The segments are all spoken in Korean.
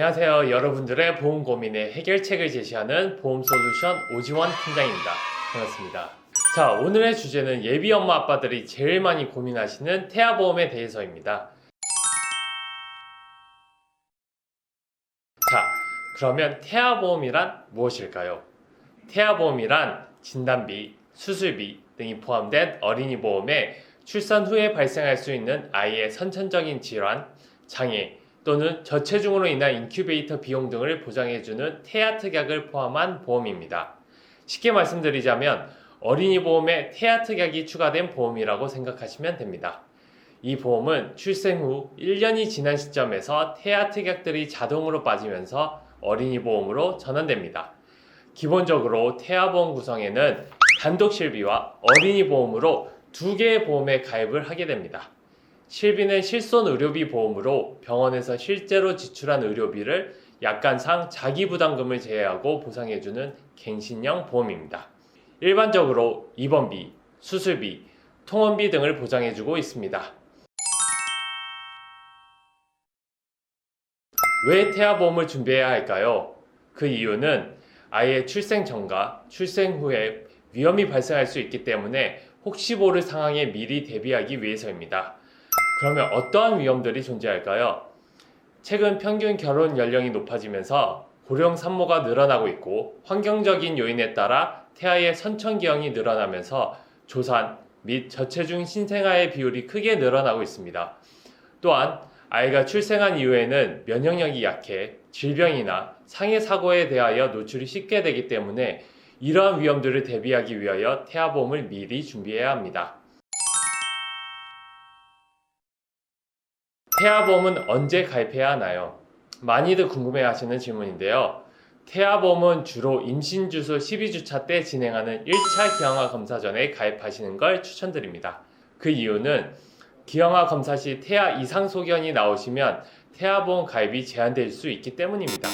안녕하세요. 여러분들의 보험 고민의 해결책을 제시하는 보험솔루션 오지원 팀장입니다. 반갑습니다. 자, 오늘의 주제는 예비 엄마 아빠들이 제일 많이 고민하시는 태아보험에 대해서입니다. 자, 그러면 태아보험이란 무엇일까요? 태아보험이란 진단비, 수술비 등이 포함된 어린이 보험에 출산 후에 발생할 수 있는 아이의 선천적인 질환, 장애, 또는 저체중으로 인한 인큐베이터 비용 등을 보장해주는 태아 특약을 포함한 보험입니다. 쉽게 말씀드리자면 어린이 보험에 태아 특약이 추가된 보험이라고 생각하시면 됩니다. 이 보험은 출생 후 1년이 지난 시점에서 태아 특약들이 자동으로 빠지면서 어린이 보험으로 전환됩니다. 기본적으로 태아 보험 구성에는 단독 실비와 어린이 보험으로 두 개의 보험에 가입을 하게 됩니다. 실비는 실손 의료비 보험으로 병원에서 실제로 지출한 의료비를 약관상 자기부담금을 제외하고 보상해주는 갱신형 보험입니다. 일반적으로 입원비, 수술비, 통원비 등을 보장해주고 있습니다. 왜 태아보험을 준비해야 할까요? 그 이유는 아이의 출생 전과 출생 후에 위험이 발생할 수 있기 때문에 혹시 모를 상황에 미리 대비하기 위해서입니다. 그러면 어떠한 위험들이 존재할까요? 최근 평균 결혼 연령이 높아지면서 고령 산모가 늘어나고 있고 환경적인 요인에 따라 태아의 선천기형이 늘어나면서 조산 및 저체중 신생아의 비율이 크게 늘어나고 있습니다. 또한 아이가 출생한 이후에는 면역력이 약해 질병이나 상해 사고에 대하여 노출이 쉽게 되기 때문에 이러한 위험들을 대비하기 위하여 태아보험을 미리 준비해야 합니다. 태아보험은 언제 가입해야 하나요? 많이들 궁금해하시는 질문인데요. 태아보험은 주로 임신 주소 12주차 때 진행하는 1차 기형아 검사 전에 가입하시는 걸 추천드립니다. 그 이유는 기형아 검사 시 태아 이상 소견이 나오시면 태아보험 가입이 제한될 수 있기 때문입니다.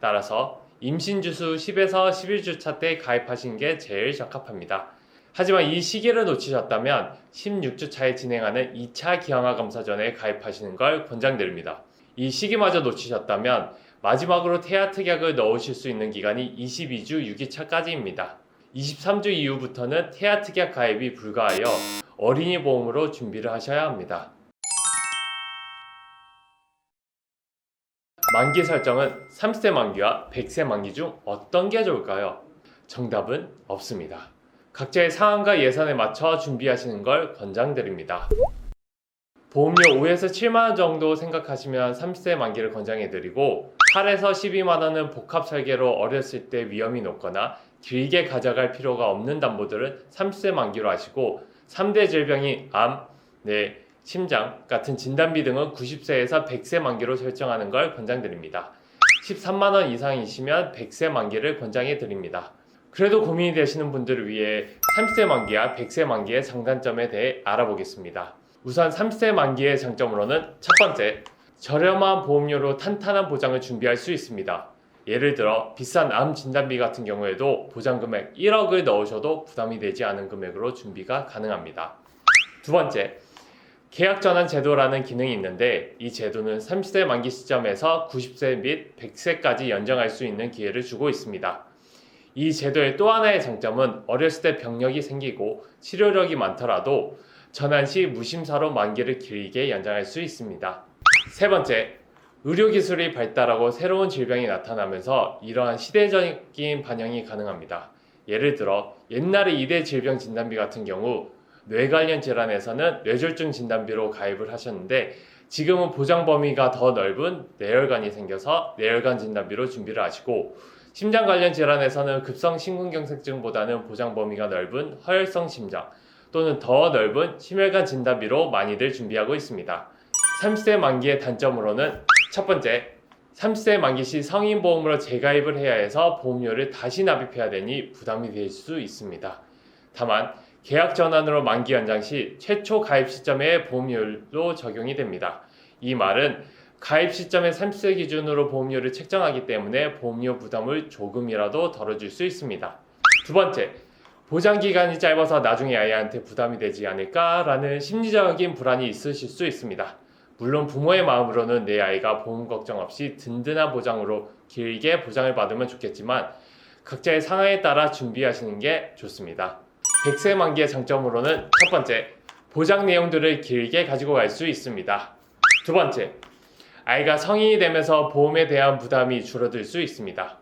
따라서 임신 주소 10에서 11주차 때 가입하시는 게 제일 적합합니다. 하지만 이 시기를 놓치셨다면 16주차에 진행하는 2차 기형아 검사 전에 가입하시는 걸 권장드립니다. 이 시기마저 놓치셨다면 마지막으로 태아 특약을 넣으실 수 있는 기간이 22주 6기차까지입니다. 23주 이후부터는 태아 특약 가입이 불가하여 어린이 보험으로 준비를 하셔야 합니다. 만기 설정은 30세 만기와 100세 만기 중 어떤 게 좋을까요? 정답은 없습니다. 각자의 상황과 예산에 맞춰 준비하시는 걸 권장드립니다. 보험료 5에서 7만원 정도 생각하시면 30세 만기를 권장해드리고 8에서 12만원은 복합 설계로 어렸을 때 위험이 높거나 길게 가져갈 필요가 없는 담보들은 30세 만기로 하시고 3대 질병이 암, 뇌, 심장 같은 진단비 등은 90세에서 100세 만기로 설정하는 걸 권장드립니다. 13만원 이상이시면 100세 만기를 권장해드립니다. 그래도 고민이 되시는 분들을 위해 30세 만기와 100세 만기의 장단점에 대해 알아보겠습니다. 우선 30세 만기의 장점으로는 첫 번째, 저렴한 보험료로 탄탄한 보장을 준비할 수 있습니다. 예를 들어 비싼 암 진단비 같은 경우에도 보장금액 1억을 넣으셔도 부담이 되지 않은 금액으로 준비가 가능합니다. 두 번째, 계약전환 제도라는 기능이 있는데 이 제도는 30세 만기 시점에서 90세 및 100세까지 연장할 수 있는 기회를 주고 있습니다. 이 제도의 또 하나의 장점은 어렸을 때 병력이 생기고 치료력이 많더라도 전환 시 무심사로 만기를 길게 연장할 수 있습니다. 세 번째, 의료기술이 발달하고 새로운 질병이 나타나면서 이러한 시대적인 반영이 가능합니다. 예를 들어 옛날에 2대 질병 진단비 같은 경우 뇌 관련 질환에서는 뇌졸중 진단비로 가입을 하셨는데 지금은 보장 범위가 더 넓은 뇌혈관이 생겨서 뇌혈관 진단비로 준비를 하시고 심장 관련 질환에서는 급성 심근경색증보다는 보장 범위가 넓은 허혈성 심장 또는 더 넓은 심혈관 진단비로 많이들 준비하고 있습니다. 30세 만기의 단점으로는 첫 번째, 30세 만기 시 성인보험으로 재가입을 해야 해서 보험료를 다시 납입해야 되니 부담이 될 수 있습니다. 다만 계약 전환으로 만기 연장 시 최초 가입 시점에 보험료로 적용이 됩니다. 이 말은 가입 시점에 30세 기준으로 보험료를 책정하기 때문에 보험료 부담을 조금이라도 덜어줄 수 있습니다. 두 번째, 보장기간이 짧아서 나중에 아이한테 부담이 되지 않을까라는 심리적인 불안이 있으실 수 있습니다. 물론 부모의 마음으로는 내 아이가 보험 걱정 없이 든든한 보장으로 길게 보장을 받으면 좋겠지만 각자의 상황에 따라 준비하시는 게 좋습니다. 100세 만기의 장점으로는 첫 번째, 보장 내용들을 길게 가지고 갈 수 있습니다. 두 번째, 아이가 성인이 되면서 보험에 대한 부담이 줄어들 수 있습니다.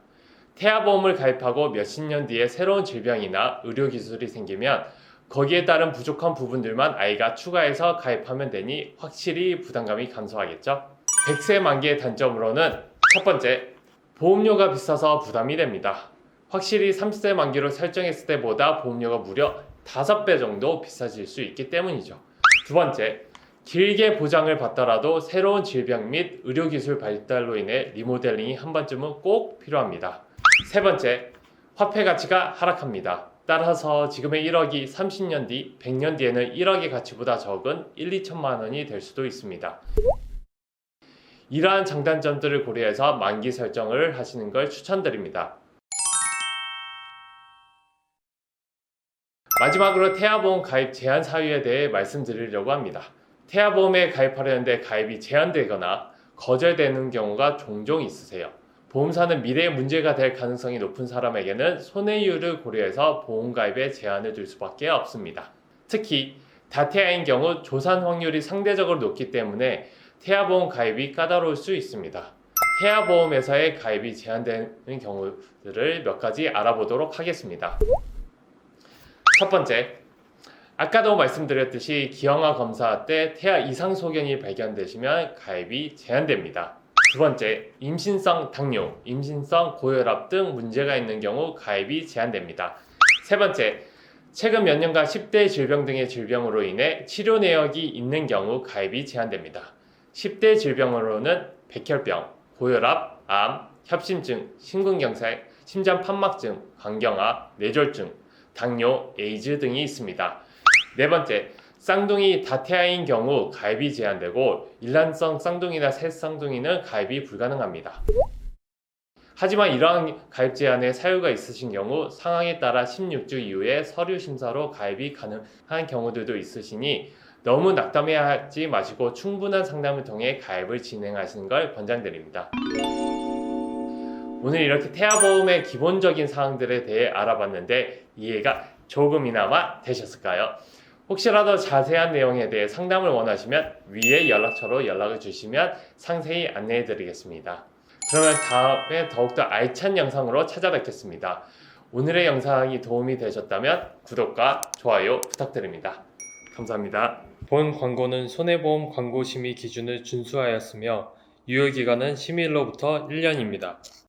태아보험을 가입하고 몇십 년 뒤에 새로운 질병이나 의료기술이 생기면 거기에 따른 부족한 부분들만 아이가 추가해서 가입하면 되니 확실히 부담감이 감소하겠죠. 100세 만기의 단점으로는 첫 번째, 보험료가 비싸서 부담이 됩니다. 확실히 30세 만기로 설정했을 때보다 보험료가 무려 5배 정도 비싸질 수 있기 때문이죠. 두 번째, 길게 보장을 받더라도 새로운 질병 및 의료기술 발달로 인해 리모델링이 한 번쯤은 꼭 필요합니다. 세 번째, 화폐 가치가 하락합니다. 따라서 지금의 1억이 30년 뒤, 100년 뒤에는 1억의 가치보다 적은 1, 2천만 원이 될 수도 있습니다. 이러한 장단점들을 고려해서 만기 설정을 하시는 걸 추천드립니다. 마지막으로 태아보험 가입 제한 사유에 대해 말씀드리려고 합니다. 태아보험에 가입하려는데 가입이 제한되거나 거절되는 경우가 종종 있으세요. 보험사는 미래에 문제가 될 가능성이 높은 사람에게는 손해율을 고려해서 보험 가입에 제한을 둘 수밖에 없습니다. 특히 다태아인 경우 조산 확률이 상대적으로 높기 때문에 태아보험 가입이 까다로울 수 있습니다. 태아보험회사의 가입이 제한되는 경우들을 몇 가지 알아보도록 하겠습니다. 첫 번째, 아까도 말씀드렸듯이 기형아 검사 때 태아 이상 소견이 발견되시면 가입이 제한됩니다. 두 번째, 임신성 당뇨, 임신성 고혈압 등 문제가 있는 경우 가입이 제한됩니다. 세 번째, 최근 몇 년간 10대 질병 등의 질병으로 인해 치료 내역이 있는 경우 가입이 제한됩니다. 10대 질병으로는 백혈병, 고혈압, 암, 협심증, 심근경색, 심장판막증, 간경화, 뇌졸중, 당뇨, 에이즈 등이 있습니다. 네 번째, 쌍둥이 다태아인 경우 가입이 제한되고 일란성 쌍둥이나 셋쌍둥이는 가입이 불가능합니다. 하지만 이러한 가입 제한에 사유가 있으신 경우 상황에 따라 16주 이후에 서류 심사로 가입이 가능한 경우들도 있으시니 너무 낙담해하지 마시고 충분한 상담을 통해 가입을 진행하시는 걸 권장드립니다. 오늘 이렇게 태아보험의 기본적인 사항들에 대해 알아봤는데 이해가 조금이나마 되셨을까요? 혹시라도 자세한 내용에 대해 상담을 원하시면 위에 연락처로 연락을 주시면 상세히 안내해 드리겠습니다. 그러면 다음에 더욱더 알찬 영상으로 찾아뵙겠습니다. 오늘의 영상이 도움이 되셨다면 구독과 좋아요 부탁드립니다. 감사합니다. 본 광고는 손해보험 광고 심의 기준을 준수하였으며 유효기간은 심의일로부터 1년입니다.